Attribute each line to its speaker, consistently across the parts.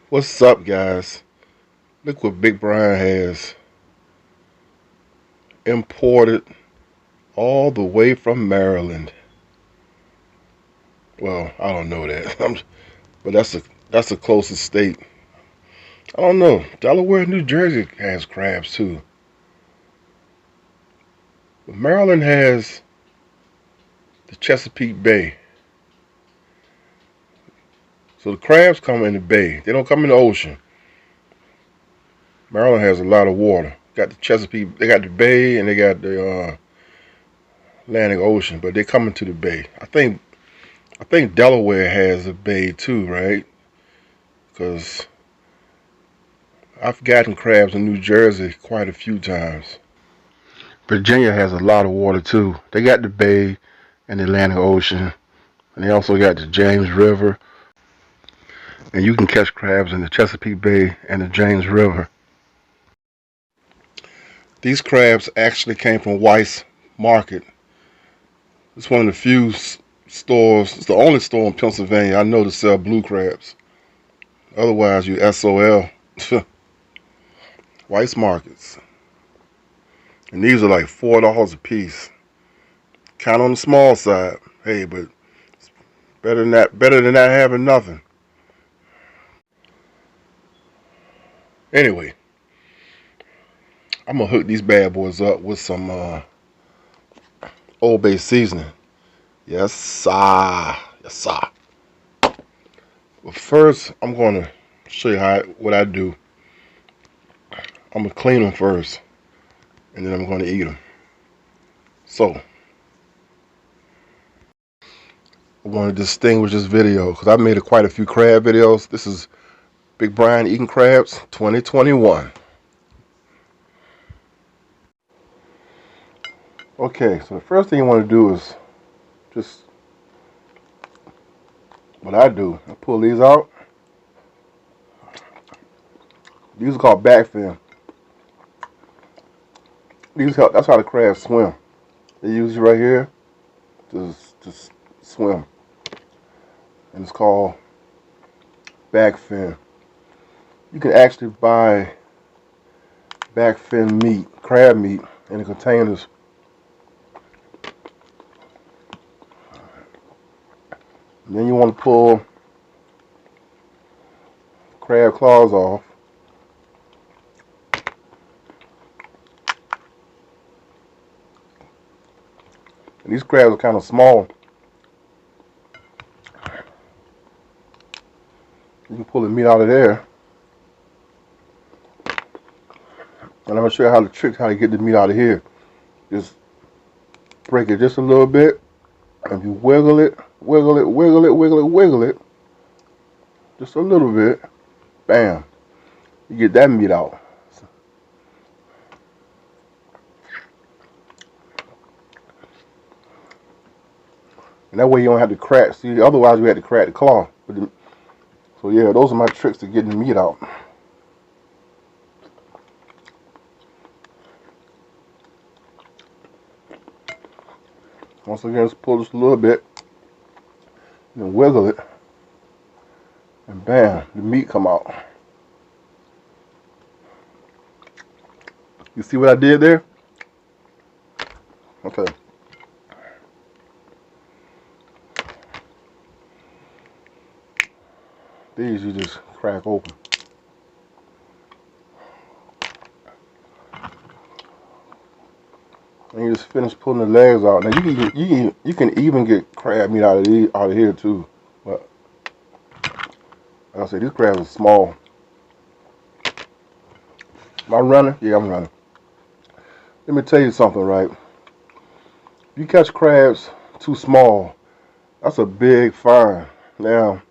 Speaker 1: What's up, guys? Look what Big Brian has imported all the way from Maryland. Well, I don't know that, but that's the closest state. I don't know. Delaware, New Jersey has crabs too, but Maryland has the Chesapeake Bay. So the crabs come in the bay. They don't come in the ocean. Maryland has a lot of water. Got the Chesapeake. They got the bay and they got the Atlantic Ocean, but they come into the bay. I think Delaware has a bay too, right? Because I've gotten crabs in New Jersey quite a few times. Virginia has a lot of water too. They got the bay and the Atlantic Ocean, and they also got the James River. And you can catch crabs in the Chesapeake Bay and the James River. These crabs actually came from Weis Market. It's one of the few stores, it's the only store in Pennsylvania I know to sell blue crabs. Otherwise, you SOL. Weis Markets. And these are like $4 a piece. Kind of on the small side. Hey, but it's better than not having nothing. Anyway, I'm gonna hook these bad boys up with some Old Bay seasoning. Yes, sir. Yes, sir. But first, I'm gonna show you what I do. I'm gonna clean them first, and then I'm gonna eat them. So, I want to distinguish this video because I've made quite a few crab videos. This is Big Brian Eating Crabs 2021. Okay, so the first thing you want to do is just what I do. I pull these out. These are called back fin. These help. That's how the crabs swim. They use it right here to swim, and it's called back fin. You can actually buy back fin meat, crab meat, in the containers. And then you want to pull crab claws off. And these crabs are kind of small. You can pull the meat out of there. And I'm going to show you how to get the meat out of here. Just break it just a little bit. And you wiggle it, wiggle it, wiggle it, wiggle it, wiggle it. Just a little bit. Bam. You get that meat out. And that way you don't have to crack. See, otherwise you had to crack the claw. So yeah, those are my tricks to getting the meat out. Once again, just pull this a little bit. And then wiggle it. And bam, the meat come out. You see what I did there? Okay. These you just crack open. And you just finish pulling the legs out. Now you can even get crab meat out of here too. But like I said, these crabs are small. Am I running? Yeah, I'm running. Let me tell you something, right? If you catch crabs too small, that's a big fine. Now,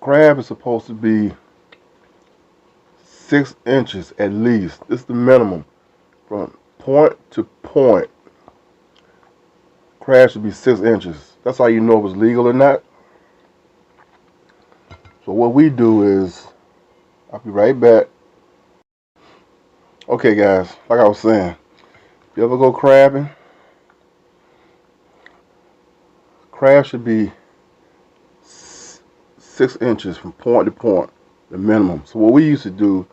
Speaker 1: crab is supposed to be 6 inches at least. This is the minimum. From point to point, crab should be 6 inches. That's how you know if it's legal or not. So what we do is, I'll be right back. Okay guys, like I was saying, if you ever go crabbing, crab should be 6 inches from point to point. the minimum. So what we used to do,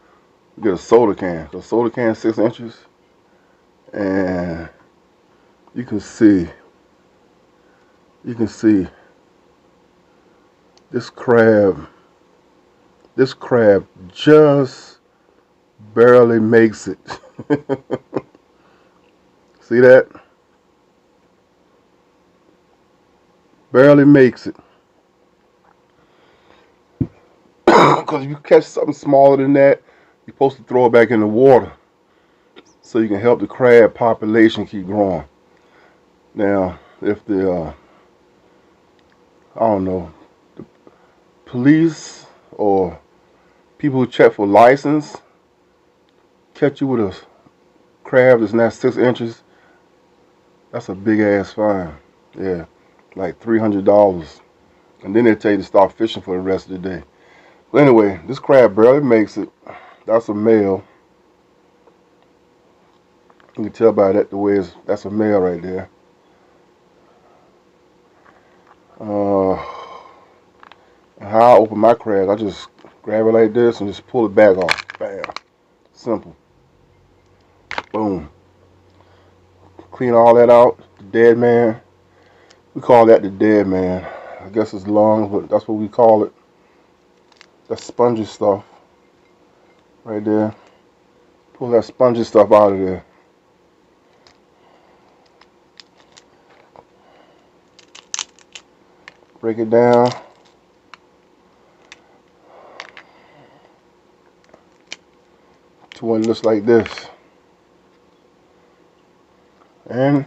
Speaker 1: we get a soda can. So soda can 6 inches, and you can see this crab just barely makes it. See that? Barely makes it. Because if you catch something smaller than that, you're supposed to throw it back in the water so you can help the crab population keep growing. Now, if the I don't know, the police or people who check for license catch you with a crab that's not 6 inches, that's a big ass fine. Yeah, like $300. And then they tell you to stop fishing for the rest of the day. But anyway, this crab barely makes it. That's a male. You can tell by that that's a male right there. How I open my crab, I just grab it like this and just pull it back off. Bam. Simple. Boom. Clean all that out. The dead man. We call that the dead man. I guess it's lungs, but that's what we call it. That spongy stuff. Right there. Pull that spongy stuff out of there. Break it down. To one looks like this. And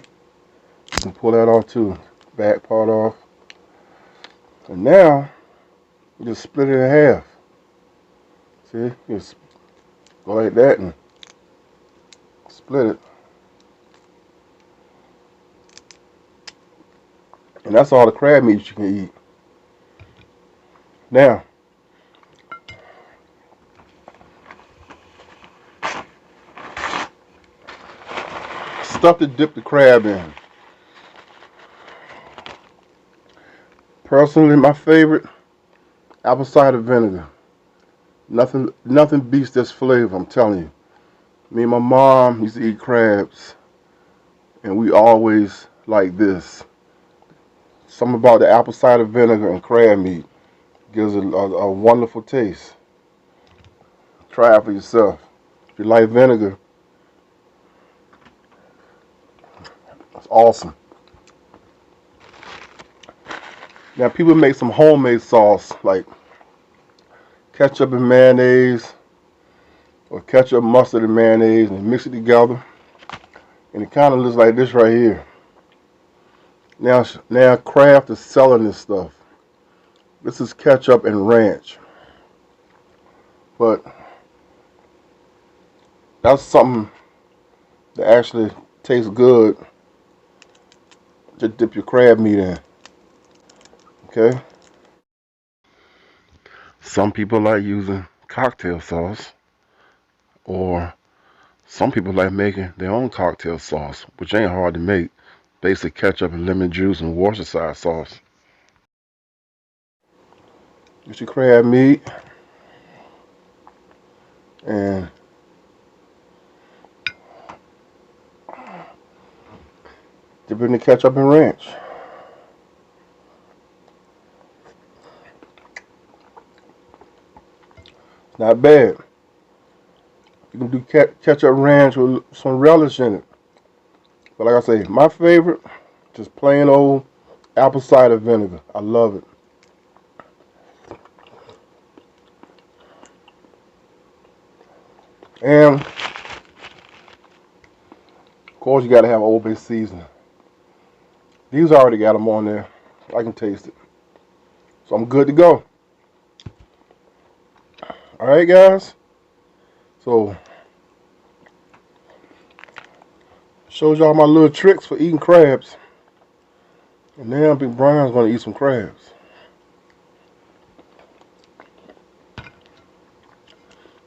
Speaker 1: you can pull that off too. Back part off. And now you just split it in half. See? You just go like that and split it. And that's all the crab meat you can eat. Now, stuff to dip the crab in. Personally, my favorite, apple cider vinegar. Nothing beats this flavor, I'm telling you. Me and my mom used to eat crabs, and we always like this. Something about the apple cider vinegar and crab meat gives it a wonderful taste. Try it for yourself. If you like vinegar, it's awesome. Now people make some homemade sauce like ketchup and mayonnaise, or ketchup, mustard, and mayonnaise, and mix it together, and it kind of looks like this right here. Now Kraft is selling this stuff. This is ketchup and ranch, but that's something that actually tastes good to dip your crab meat in. Okay. Some people like using cocktail sauce, or some people like making their own cocktail sauce, which ain't hard to make. Basic ketchup and lemon juice and Worcestershire sauce. Get your crab meat and dip it in the ketchup and ranch. It's not bad. You can do ketchup ranch with some relish in it. But like I say, my favorite, just plain old apple cider vinegar. I love it. And of course you gotta have Old Bay seasoning. These already got them on there. I can taste it. So I'm good to go. Alright guys. So shows y'all my little tricks for eating crabs. And now Big Brian's gonna eat some crabs.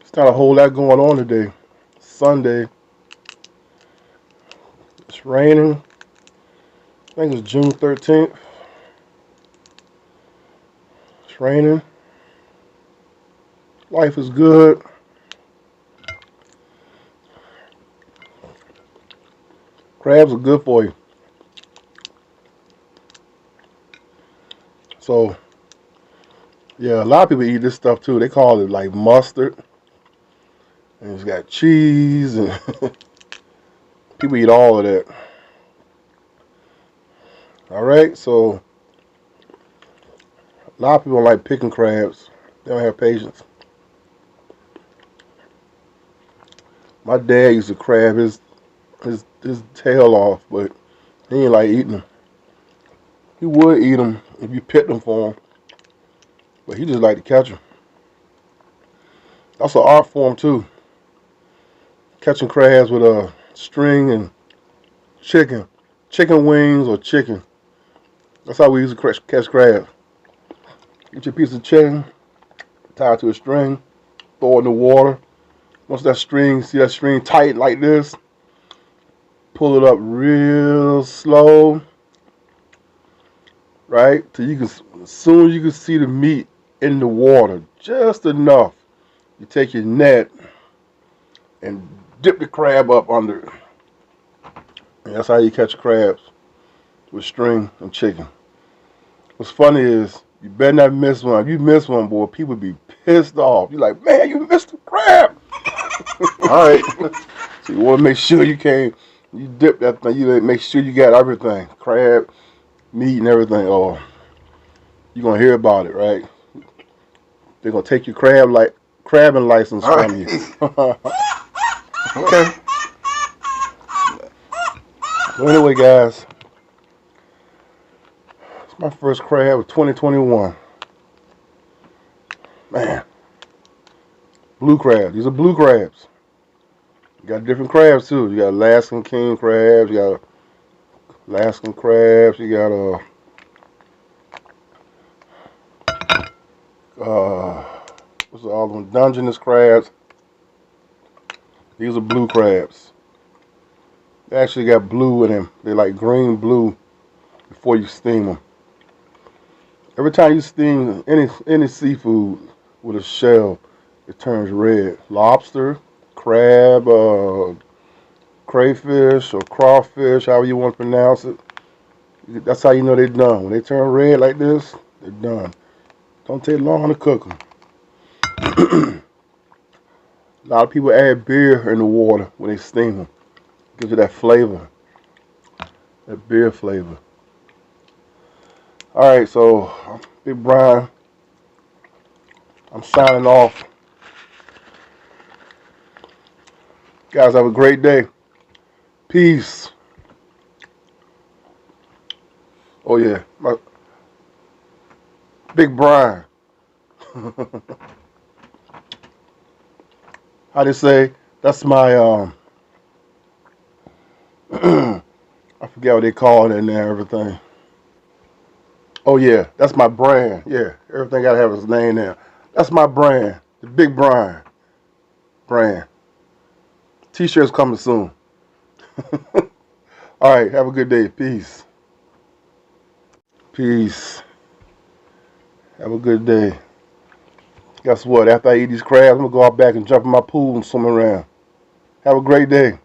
Speaker 1: It's not a whole lot going on today. Sunday. It's raining. I think it's June 13th. It's raining. Life is good. Crabs are good for you. So, yeah, a lot of people eat this stuff too. They call it like mustard. And it's got cheese and people eat all of that. Alright, so a lot of people don't like picking crabs. They don't have patience. My dad used to crab his tail off, but he ain't like eating them. He would eat them if you picked them for him, but he just like to catch them. That's an art form too. Catching crabs with a string and chicken wings or chicken. That's how we used to catch crabs. Get your piece of chicken, tie it to a string, throw it in the water. Once that string, see that string tight like this, pull it up real slow, right? Till you can, as soon as you can see the meat in the water, just enough. You take your net and dip the crab up under it. And that's how you catch crabs, with string and chicken. What's funny is you better not miss one. If you miss one, boy, people be pissed off. You're like, man, you missed the crab. All right. So you want to make sure you dip that thing. You make sure you got everything, crab, meat, and everything. Or you're gonna hear about it, right? They're gonna take your crabbing license from you. Okay. So anyway, guys, it's my first crab of 2021. Man, blue crabs. These are blue crabs. You got different crabs too. You got Alaskan king crabs. You got Alaskan crabs. You got what's the other one? Dungeness crabs. These are blue crabs. They actually got blue in them. They like green blue before you steam them. Every time you steam any seafood with a shell, it turns red. Lobster, crab, crayfish or crawfish, however you want to pronounce it. That's how you know they're done. When they turn red like this, they're done. Don't take long to cook them. A lot of people add beer in the water when they steam them. Gives you that flavor, that beer flavor. All right, so Big Brian, I'm signing off. Guys, have a great day. Peace. Oh yeah, my Big Brian. How they say? That's my I forget what they call it in there. Everything. Oh yeah, that's my brand. Yeah, everything gotta have its name there. That's my brand, the Big Brian brand. T-shirts coming soon. All right, have a good day. Peace. Peace. Have a good day. Guess what? After I eat these crabs, I'm gonna go out back and jump in my pool and swim around. Have a great day.